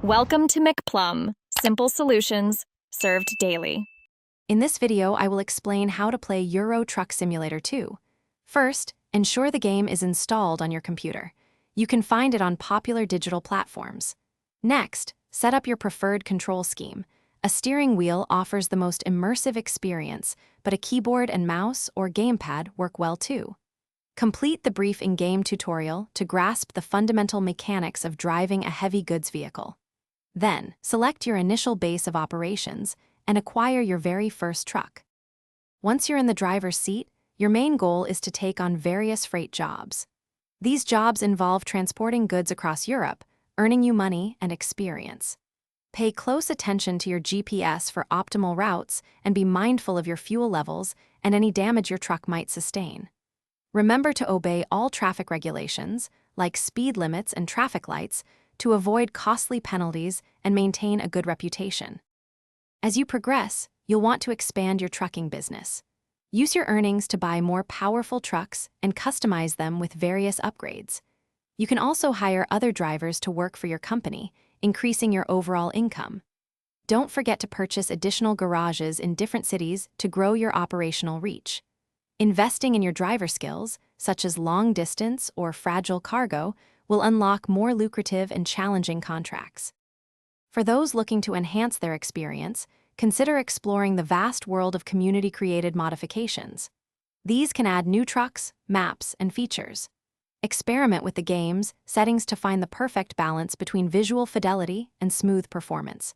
Welcome to McPlum, simple solutions served daily. In this video, I will explain how to play Euro Truck Simulator 2. First, ensure the game is installed on your computer. You can find it on popular digital platforms. Next, set up your preferred control scheme. A steering wheel offers the most immersive experience, but a keyboard and mouse or gamepad work well too. Complete the brief in-game tutorial to grasp the fundamental mechanics of driving a heavy goods vehicle. Then, select your initial base of operations and acquire your very first truck. Once you're in the driver's seat, your main goal is to take on various freight jobs. These jobs involve transporting goods across Europe, earning you money and experience. Pay close attention to your GPS for optimal routes and be mindful of your fuel levels and any damage your truck might sustain. Remember to obey all traffic regulations, like speed limits and traffic lights, to avoid costly penalties and maintain a good reputation. As you progress, you'll want to expand your trucking business. Use your earnings to buy more powerful trucks and customize them with various upgrades. You can also hire other drivers to work for your company, increasing your overall income. Don't forget to purchase additional garages in different cities to grow your operational reach. Investing in your driver skills, such as long-distance or fragile cargo, will unlock more lucrative and challenging contracts. For those looking to enhance their experience, consider exploring the vast world of community-created modifications. These can add new trucks, maps, and features. Experiment with the game's settings to find the perfect balance between visual fidelity and smooth performance.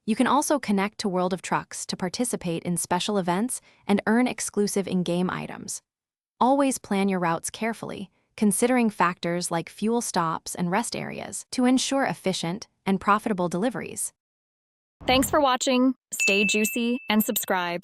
You can also connect to World of Trucks to participate in special events and earn exclusive in-game items. Always plan your routes carefully, considering factors like fuel stops and rest areas to ensure efficient and profitable deliveries. Thanks for watching. Stay juicy and subscribe.